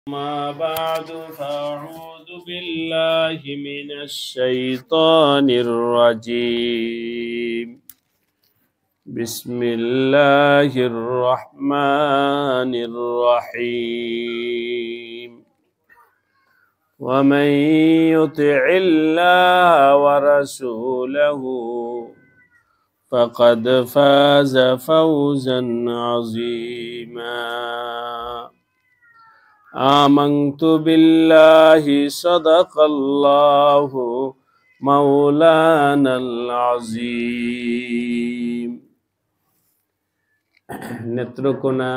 ما بعد فأعوذ بالله من الشيطان الرجيم بسم الله الرحمن الرحيم ومن يطع الله ورسوله فقد فاز فوزا عظيما آمنت بالله صدق الله مولانا العظيم নেত্রকোনা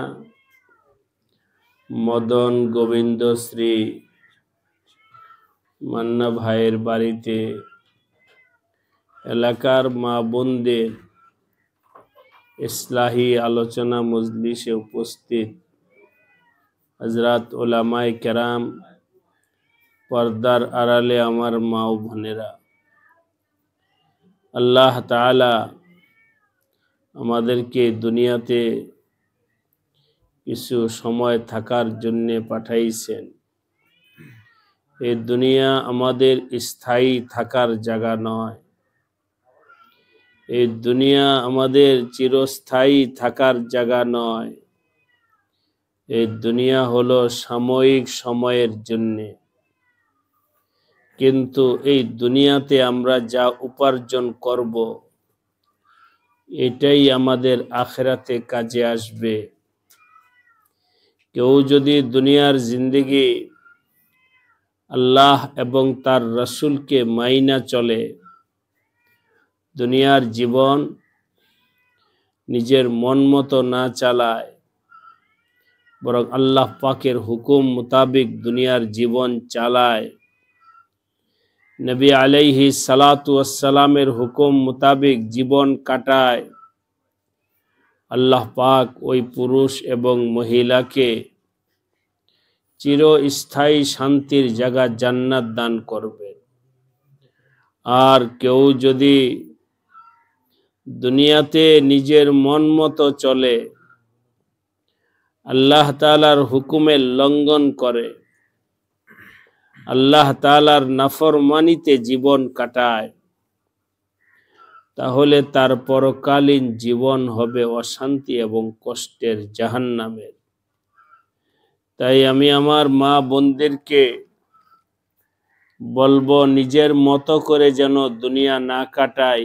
মদন গোবিন্দ শ্রী মান্না ভাইয়ের বাড়িতে এলাকার মা বোনদের ইসলাহি আলোচনা মজলিসে উপস্থিত হযরত উলামায়ে কেরাম, পর্দার আড়ালে আমার মা ও বোনেরা, আল্লাহ তাআলা আমাদেরকে দুনিয়াতে কিছু সময় থাকার জন্য পাঠাইছেন। এই দুনিয়া আমাদের স্থায়ী থাকার জায়গা নয়, এই দুনিয়া আমাদের চিরস্থায়ী থাকার জায়গা নয়। এই দুনিয়া হলো সাময়িক সময়ের জন্য, কিন্তু এই দুনিয়াতে আমরা যা উপার্জন করব এটাই আমাদের আখিরাতে কাজে আসবে। কেউ যদি দুনিয়ার জিন্দেগি আল্লাহ এবং তার রাসূলকে মাইনা চলে, দুনিয়ার জীবন নিজের মন মতো না চালায়, বরং আল্লাহ পাকের হুকুম মোতাবেক দুনিয়ার জীবন চালায়, নবী আলাইহিস সালাতু ওয়াস সালামের হুকুম মোতাবেক জীবন কাটায়, আল্লাহ পাক ওই পুরুষ এবং মহিলাকে চিরস্থায়ী শান্তির জায়গা জান্নাত দান করবে। আর কেউ যদি দুনিয়াতে নিজের মন মতো চলে, আল্লাহ তাআলার হুকুমের লঙ্ঘন করে, আল্লাহ তাআলার নাফরমানিতে জীবন কাটায়, তাহলে তার পরকালীন জীবন হবে অশান্তি এবং কষ্টের জাহান্নামের। তাই আমি আমার মা বোনদেরকে বলবো, নিজের মতো করে যেন দুনিয়া না কাটাই।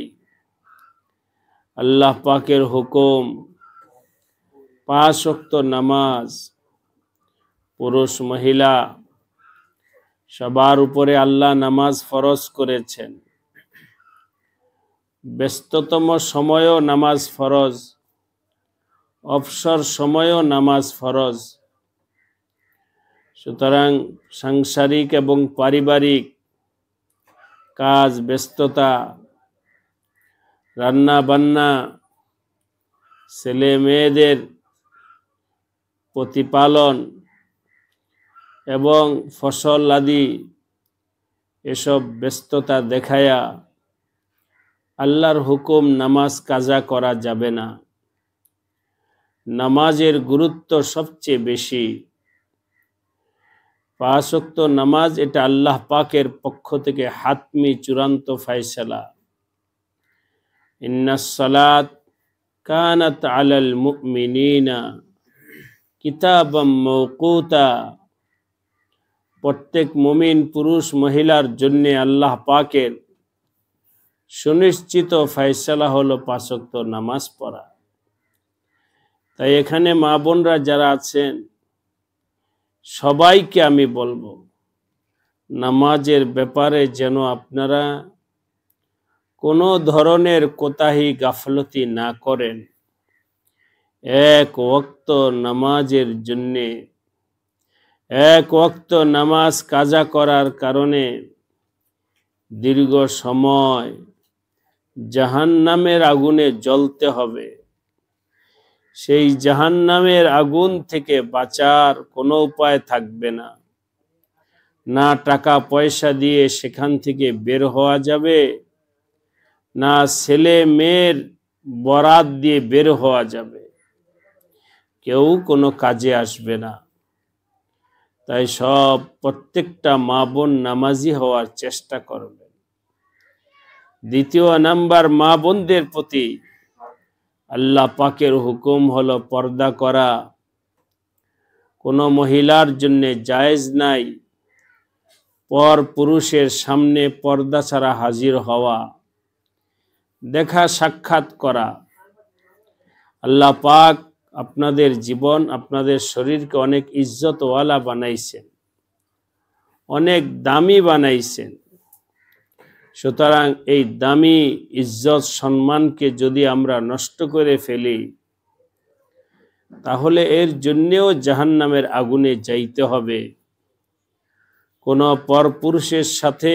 আল্লাহ পাকের হুকুম 5 ওয়াক্ত নামাজ পুরুষ মহিলা সবার উপরে আল্লাহ নামাজ ফরজ করেছেন। ব্যস্ততম সময়ও নামাজ ফরজ, অবসর সময়ও নামাজ ফরজ। সুতরাং সাংসারিক এবং পারিবারিক কাজ, ব্যস্ততা, রান্না বান্না, ছেলে মেয়েদের প্রতিপালন এবং ফসল আদি, এসব ব্যস্ততা দেখায়া আল্লাহর হুকুম নামাজ কাজা করা যাবে না। নামাজের গুরুত্ব সবচেয়ে বেশি। 5 ওয়াক্ত নামাজ এটা আল্লাহ পাকের পক্ষ থেকে হাতমি চূড়ান্ত ফয়সালা। ইন্নাস সালাত কানাত আলাল মুমিনিনা কিতাবাম মাওকুতা। প্রত্যেক মুমিন পুরুষ মহিলার জন্য আল্লাহ পাকের সুনিশ্চিত ফয়সালা হলো 5 ওয়াক্ত নামাজ পড়া। তাই এখানে মা বোনরা যারা আছেন সবাইকে আমি বলবো, নামাজের ব্যাপারে যেন আপনারা কোনো ধরনের কোতাহি গাফলতি না করেন। 1 ওয়াক্ত নামাজের জন্যে, 1 ওয়াক্ত নামাজ কাজা করার কারণে দীর্ঘ সময় জাহান্নামের আগুনে জ্বলতে হবে। সেই জাহান্নামের আগুন থেকে বাঁচার কোনো উপায় থাকবে না। না টাকা পয়সা দিয়ে সেখান থেকে বের হওয়া যাবে, না ছেলে মেয়ের বরাত দিয়ে বের হওয়া যাবে, কেউ কোনো কাজে আসবে না। তাই প্রত্যেকটা মা বোন নামাজি হওয়ার চেষ্টা করবেন। দ্বিতীয় নাম্বার, মা বোনদের প্রতি আল্লাহ পাকের হুকুম হলো পর্দা করা। কোনো মহিলার জন্য জায়েজ নাই পর পুরুষের সামনে পর্দা ছাড়া হাজির হওয়া, দেখা সাক্ষাৎ করা। আল্লাহ পাক আপনাদের জীবন, আপনাদের শরীরকে অনেক ইজ্জতওয়ালা বানাইছেন, অনেক দামি বানাইছেন। সুতরাং এই দামি ইজ্জত সম্মানকে যদি আমরা নষ্ট করে ফেলি, তাহলে এর জন্যেও জাহান্নামের আগুনে যাইতে হবে। কোনো পরপুরুষের সাথে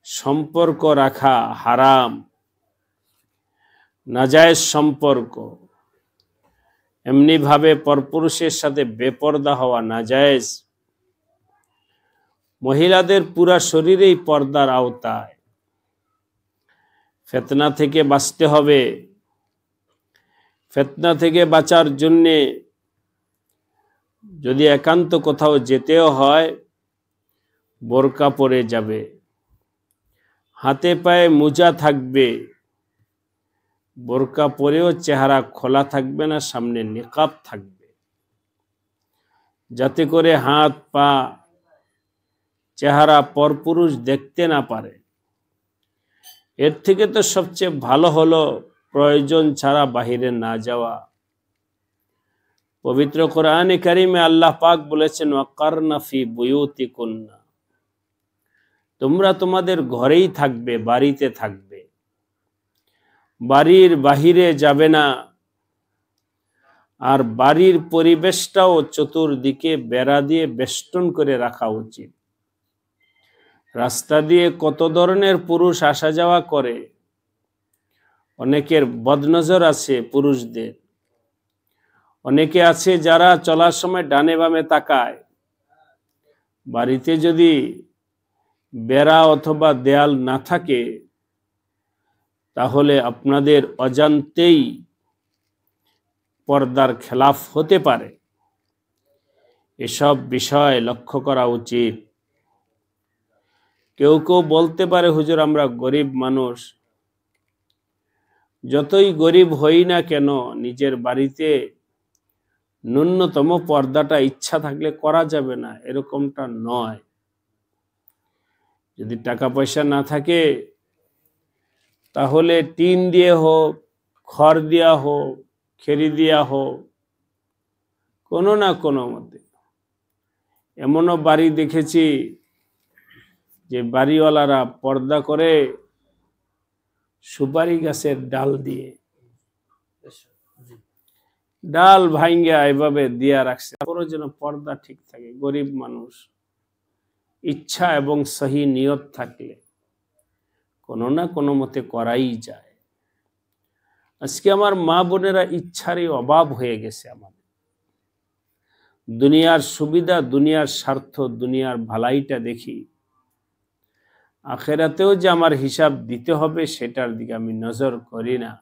সম্পর্ক রাখা হারাম, নাজায়েজ সম্পর্ক। এমনি ভাবে পরপুরুষের সাথে বেপর্দা হওয়া নাজায়েজ। মহিলাদের পুরা শরীরেই পর্দার আওতায়। ফিতনা থেকে বাঁচতে হবে। ফিতনা থেকে বাঁচার জন্যে যদি একান্ত কোথাও যেতেও হয়, বোরকা পরে যাবে, হাতে পায়ে মোজা থাকবে, বোরকা পরেও চেহারা খোলা থাকবে না, সামনে নিকাব থাকবে, যাতে করে হাত পা চেহারা পরপুরুষ দেখতে না পারে। এর থেকে তো সবচেয়ে ভালো হলো প্রয়োজন ছাড়া বাহিরে না যাওয়া। পবিত্র কোরআনে কারিমে আল্লাহ পাক বলেছেন, ওয়াকারনা ফি বুয়ুতিকুন্না, তোমরা তোমাদের ঘরেই থাকবে, বাড়িতে থাকবে, বাড়ির বাহিরে যাবে না। আর বাড়ির পরিবেশটাও চতুর্দিকে বেড়া দিয়ে বেষ্টন করে রাখা উচিত। রাস্তা দিয়ে কত ধরনের পুরুষ আসা যাওয়া করে, অনেকের বদনজর আছে পুরুষদের, অনেকে আছে যারা চলার সময় ডানে বামে তাকায়। বাড়িতে যদি বেড়া অথবা দেয়াল না থাকে, তাহলে আপনাদের অজান্তেই পর্দার খেলাফ হতে পারে। এসব বিষয় লক্ষ্য করা উচিত। কেউ কেউ বলতে পারে, হুজুর আমরা গরিব মানুষ। যতই গরিব হই না কেন, নিজের বাড়িতে ন্যূনতম পর্দাটা ইচ্ছা থাকলে করা যাবে না, এরকমটা নয়। যদি টাকা পয়সা না থাকে, তাহলে টিন দিয়ে হোক, খড় দেওয়া হোক, খেরি দেওয়া হোক, কোনো না কোনো মতে। এমনও বাড়ি দেখেছি যে বাড়িওয়ালারা পর্দা করে সুপারি গাছের ডাল দিয়ে, ডাল ভাঙ্গা এভাবে দিয়া রাখছে, তারপরে যেন পর্দা ঠিক থাকে। গরিব মানুষ, ইচ্ছা এবং সহি নিয়ত থাকলে কোনো না কোনো মতে করাই যায়। আজকে আমার মা বোনেরা ইচ্ছারই অভাব হয়ে গেছে। আমাদের দুনিয়ার সুবিধা, দুনিয়ার স্বার্থ, দুনিয়ার ভালাইটা দেখি, আখেরাতেও যে আমার হিসাব দিতে হবে সেটার দিকে আমি নজর করি না।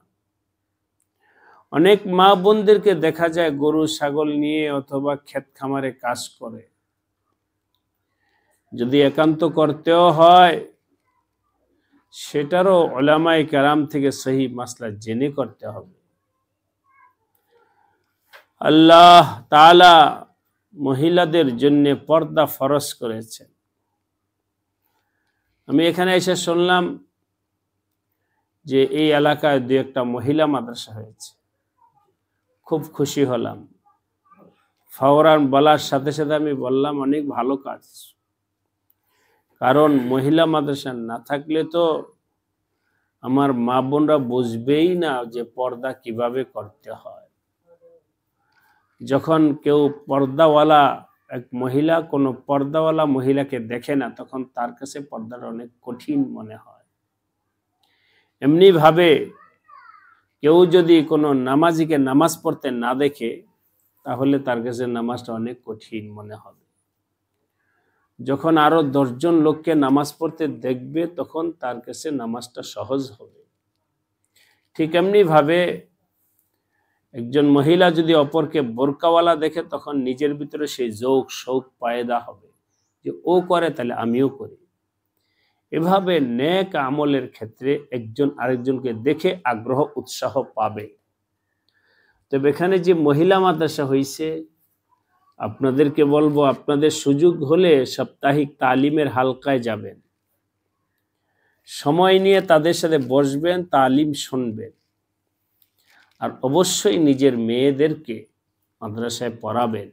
অনেক মা বোনদেরকে দেখা যায় গরু ছাগল নিয়ে অথবা ক্ষেত খামারে কাজ করে। যদি একান্ত করতেও হয়, সেটারও উলামায়ে কেরাম থেকে সহি মাসলা জেনে করতে হবে। আল্লাহ তাআলা মহিলাদের জন্য পর্দা ফরজ করেছেন। আমি এখানে এসে শুনলাম যে এই এলাকায় দু একটা মহিলা মাদ্রাসা হয়েছে, খুব খুশি হলাম। ফওরান বলার সাথে সাথে আমি বললাম অনেক ভালো কাজ, কারণ মহিলা মাদ্রাসা না থাকলে তো আমার মা বোনরা বুঝবেই না যে পর্দা কিভাবে করতে হয়। যখন কেউ পর্দাওয়ালা এক মহিলা কোনো পর্দাওয়ালা মহিলাকে দেখে না, তখন তার কাছে পর্দাটা অনেক কঠিন মনে হয়। এমনি ভাবে কেউ যদি কোনো নামাজিকে নামাজ পড়তে না দেখে, তাহলে তার কাছে নামাজটা অনেক কঠিন মনে হবে। যখন আরো 10 জন লোককে নামাজ পড়তে দেখবে, তখন তার কাছে নামাজটা সহজ হবে। ঠিক এমনি ভাবে একজন মহিলা যদি অপরকে বোরকাওয়ালা দেখে তখন নিজের ভিতরে সেই যৌক শৌক পায়দা হবে যে ও করে তাহলে আমিও করি। এভাবে নেক আমলের ক্ষেত্রে একজন আরেকজনকে দেখে আগ্রহ উৎসাহ পাবে। তবে এখানে যে মহিলা মাদ্রাসা হয়েছে, আপনাদেরকে বলবো, আপনাদের সুযোগ হলে সাপ্তাহিক তালিমের হালকায় যাবেন, সময় নিয়ে তাদের সাথে বসবেন, তালিম শুনবেন, আর অবশ্যই নিজের মেয়েদেরকে মাদ্রাসায় পড়াবেন।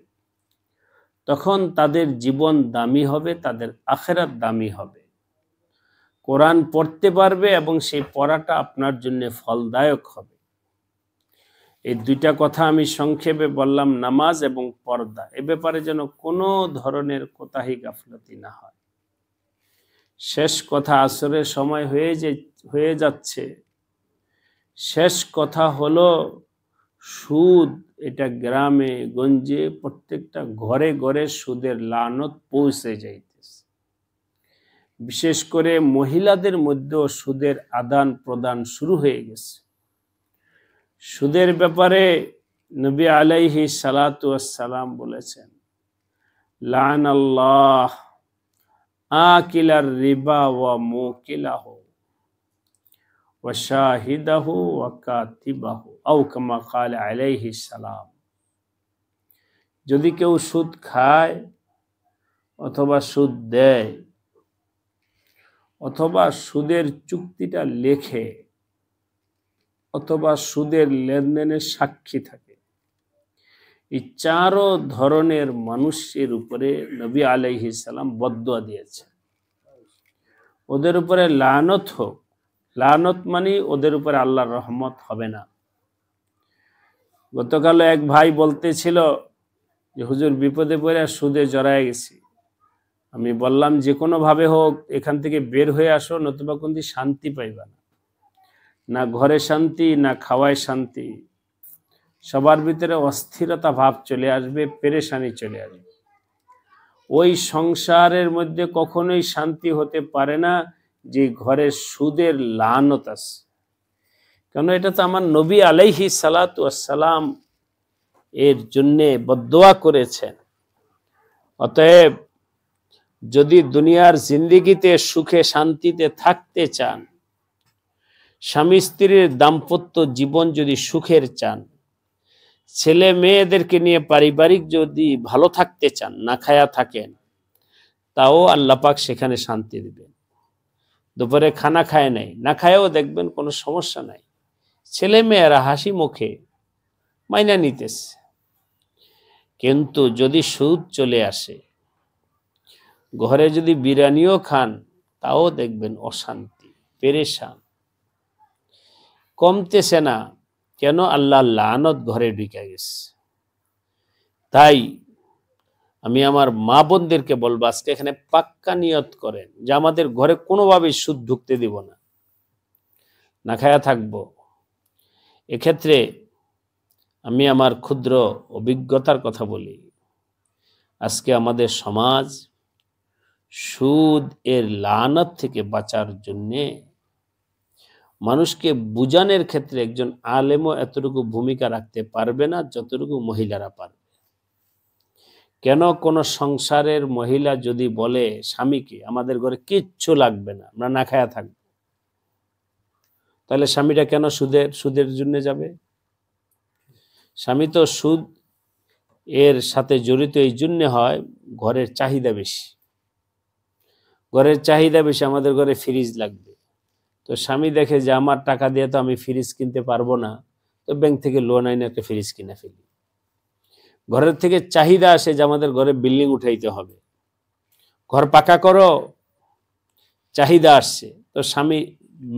তখন তাদের জীবন দামি হবে, তাদের আখিরাত দামি হবে। কোরআন পড়তে পারবে এবং সেই পড়াটা আপনার জন্য ফলদায়ক হবে। এই দুইটা কথা আমি সংক্ষেপে বললাম, নামাজ এবং পর্দা। এ ব্যাপারে যেন কোনো ধরনের কোতাহি গাফলতি না হয়। শেষ কথা, আসরের সময় হয়ে যাচ্ছে। শেষ কথা হলো সুদ, এটা গ্রামে গঞ্জে প্রত্যেকটা ঘরে ঘরে সুদের লানত পৌঁছে যাইতেছে। বিশেষ করে মহিলাদের মধ্যেও সুদের আদান প্রদান শুরু হয়ে গেছে। সুদের ব্যাপারে নবী আলাইহি সালাতু ওয়াসসালাম বলেছেন, লানাল্লাহ আকিলার রিবা ওয়া মুকিলাহু ওয়া শাহিদাহু ওয়া কাতিবাহু আও কামা ক্বালা আলাইহি সালাম। যদি কেউ সুদ খায় অথবা সুদ দেয় অথবা সুদের চুক্তিটা লেখে অথবা সুদের লেনদেনের সাক্ষী থাকে, এই চারো ধরনের মানুষের উপরে নবী আলাইহিস সালাম বদদুয়া দিয়েছেন, ওদের উপরে লানত হোক। লানত মানে ওদের উপরে আল্লাহর রহমত হবে না। গতকাল এক ভাই বলতেছিল যে হুজুর বিপদে পড়ে সুদে জড়ায় গেছি। আমি বললাম যে কোনো ভাবে হোক এখান থেকে বের হয়ে আসো, নতুবা কিন্তু শান্তি পাইবা না, না ঘরে শান্তি না খাওয়ায় শান্তি, সবার ভিতরে অস্থিরতা ভাব চলে আসবে, পেরেশানি চলে আসবে। ওই সংসারের মধ্যে কখনোই শান্তি হতে পারে না যে ঘরে সুদের লানত আছে। কেন, এটা তো আমার নবী আলাইহি সালাতু ওয়াসসালাম এর জন্যে বদদুয়া করেছেন। অতএব যদি দুনিয়ার জিন্দেগিতে সুখে শান্তিতে থাকতে চান, স্বামী স্ত্রীর দাম্পত্য জীবন যদি সুখের চান, ছেলে মেয়েদেরকে নিয়ে পারিবারিক যদি ভালো থাকতে চান, না খায়া থাকেন, তাও আল্লাহ পাক সেখানে শান্তি দিবেন। দুপুরে খানা খায় নাই, না খায়ও দেখবেন কোনো সমস্যা নাই, ছেলে মেয়েরা হাসি মুখে মাইনা নিতেছে। কিন্তু যদি সুদ চলে আসে, ঘরে যদি বিরিয়ানিও খান, তাও দেখবেন অশান্তি, পেরেশান, কমতেছে না। কেন? আল্লাহ লানত ঘরে ঢুকে গেছে। তাই আমি আমার মা বোনদেরকে বলবো, আজকে এখানে পাক্কা নিয়ত করেন যে আমাদের ঘরে কোনোভাবেই সুদ ঢুকতে দিব না, না খায়া থাকবো। এক্ষেত্রে আমি আমার ক্ষুদ্র অভিজ্ঞতার কথা বলি। আজকে আমাদের সমাজ সুদ এর লানত থেকে বাঁচার জন্যে মানুষকে বুঝানোর ক্ষেত্রে একজন আলেমও এতটুকু ভূমিকা রাখতে পারবে না যতটুকু মহিলারা পারবে। কেন? কোন সংসারের মহিলা যদি বলে স্বামীকে আমাদের ঘরে কিচ্ছু লাগবে না, আমরা না খায়া থাকবো, তাহলে স্বামীটা কেন সুদের জন্য যাবে? স্বামী তো সুদ এর সাথে জড়িত এই জন্য হয়, ঘরের চাহিদা বেশি। ঘরের চাহিদা বেশি, আমাদের ঘরে ফ্রিজ লাগবে, তো স্বামী দেখে যে আমার টাকা দিয়ে তো আমি ফ্রিজ কিনতে পারবো না, তো ব্যাংক থেকে লোন আইনে একটা ফ্রিজ কিনে ফেলি। ঘরের থেকে চাহিদা আসে যে আমাদের ঘরে বিল্ডিং উঠাইতে হবে, ঘর পাকা করো, চাহিদা আসছে, তো স্বামী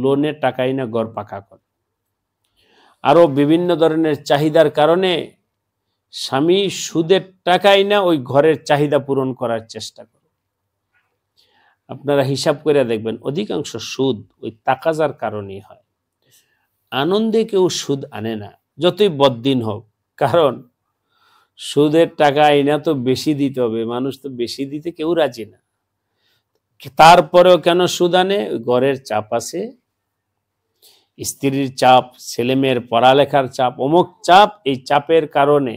লোনের টাকাই না ঘর পাকা করে। আরো বিভিন্ন ধরনের চাহিদার কারণে স্বামী সুদের টাকাই না ওই ঘরের চাহিদা পূরণ করার চেষ্টা করে। আপনারা হিসাব করে দেখবেন অধিকাংশ সুদ ওই তাকাজার কারণেই হয়। আনন্দে কেউ সুদ আনে না, যতই বদ্দিন হোক, কারণ সুদের টাকা আইনা তো বেশি দিতে হবে, মানুষ তো বেশি দিতে কেউ রাজি না। তারপরেও কেন সুদ আনে? ঘরের চাপ আছে, স্ত্রীর চাপ, ছেলেমেয়ের পড়ালেখার চাপ, অমুক চাপ, এই চাপের কারণে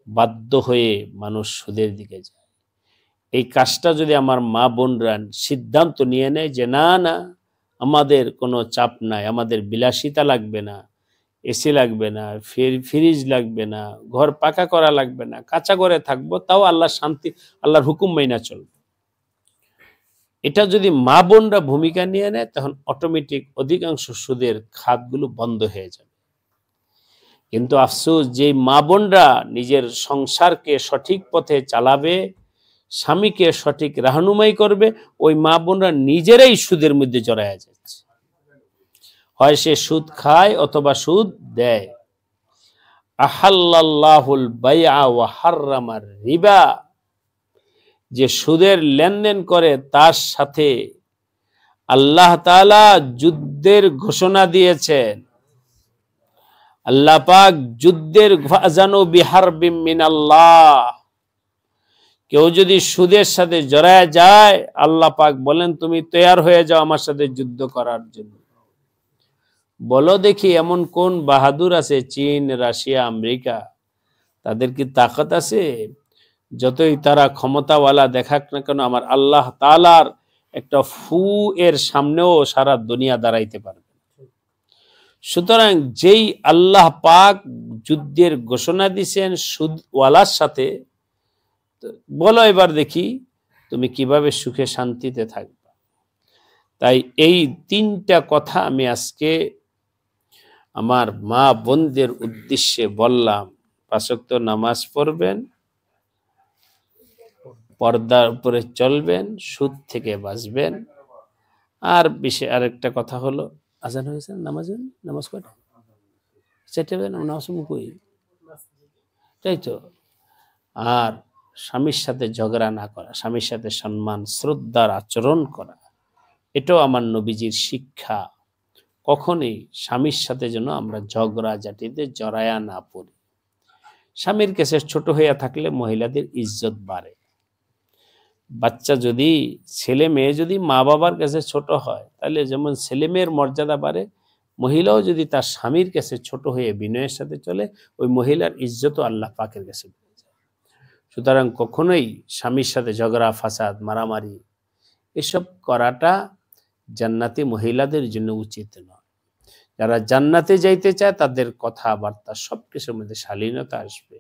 বাধ্য হয়ে মানুষ সুদের দিকে যায়। এই কাজটা যদি আমার মা বোনরা সিদ্ধান্ত নিয়ে নেয় যে না না, আমাদের কোনো চাপ নাই, আমাদের বিলাসিতা লাগবে না, এসি লাগবে না, ফ্রিজ লাগবে না, ঘর পাকা করা লাগবে না, কাঁচা ঘরে থাকবো, তাও আল্লাহর শান্তি, আল্লাহর হুকুম মাইনা চলবে, এটা যদি মা বোনরা ভূমিকা নিয়ে নেয়, তখন অটোমেটিক অধিকাংশ সুদের খাতগুলো বন্ধ হয়ে যাবে। কিন্তু আফসোস, যে মা বোনরা নিজের সংসারকে সঠিক পথে চালাবে, স্বামীকে সঠিক রাহনুমাই করবে, ওই মা বোনরা নিজেরাই সুদের মধ্যে জড়ায়া যাচ্ছে। হয় সে সুদ খায় অথবা সুদ দেয়। আহাল্লাল্লাহুল বাইআ ওয়া হাররামার রিবা, যে সুদের লেনদেন করে তার সাথে আল্লাহ তাআলা যুদ্ধের ঘোষণা দিয়েছেন। আল্লাহ পাক যুদ্ধের ফাজানু বিহারবিম মিনাল্লাহ, কেউ যদি সুদের সাথে জড়ায় যায়, আল্লাহ পাক বলেন তুমি তৈয়ার হয়ে যাও আমার সাথে যুদ্ধ করার জন্য। বলো দেখি এমন কোন বাহাদুর আছে, চীন, রাশিয়া, আমেরিকা, তাদের কি তাকত আছে? যতই তারা ক্ষমতাওয়ালা দেখাক না কেন, আমার আল্লাহ তাআলার একটা ফু এর সামনেও সারা দুনিয়া দাঁড়াইতে পারবে। সুতরাং যেই আল্লাহ পাক যুদ্ধের ঘোষণা দিয়েছেন সুদওয়ালার সাথে, বলো এবার দেখি তুমি কিভাবে সুখে শান্তিতে থাকবে। তাই এই তিনটা কথা আমি আজকে আমার মা বোনদের উদ্দেশ্যে বললাম। 5 ওয়াক্ত নামাজ পড়বেন, পর্দার উপরে চলবেন, সুদ থেকে বাঁচবেন। আর বিশেষ আরেকটা কথা হলো, আজান হয়েছে, নামাজ কয়টা? 4টে বাজে, নামাজ কই? তাই তো। আর স্বামীর সাথে ঝগড়া না করা, স্বামীর সাথে সম্মান শ্রদ্ধার আচরণ করা, এটাও আমার নবীজির শিক্ষা। কখনোই স্বামীর সাথে যেন আমরা ঝগড়া জাটিতে জড়ায়া না পড়ি। স্বামীর কাছে ছোট হইয়া থাকলে মহিলাদের ইজ্জত বাড়ে। বাচ্চা যদি, ছেলে মেয়ে যদি মা বাবার কাছে ছোট হয়, তাহলে যেমন ছেলে মেয়ের মর্যাদা বাড়ে, মহিলাও যদি তার স্বামীর কাছে ছোট হয়ে বিনয়ের সাথে চলে, ওই মহিলার ইজ্জতও আল্লাহ পাকের কাছে বেড়ে যায়। সুতরাং কখনোই স্বামীর সাথে ঝগড়া, ফাসাদ, মারামারি এসব করাটা জান্নাতি মহিলাদের জন্য উচিত নয়। যারা জান্নাতে যাইতে চায় তাদের কথাবার্তা সবকিছুর মধ্যে শালীনতা আসবে।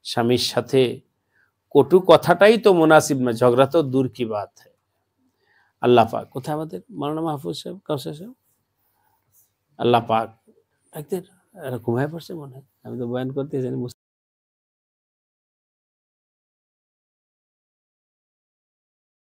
স্বামীর সাথে কটু কথাটাই তো মুনাসিব না, ঝগড়া তো দূর কি বাত है। আল্লাহ পাক, কোথায় আমাদের মাওলানা মাহফুজ সাহেব, কাউসার সাহেব? আল্লাহ পাক একদিন ঘুমায় পড়ছে মনে হয়, আমি তো বয়ান করতে জানি।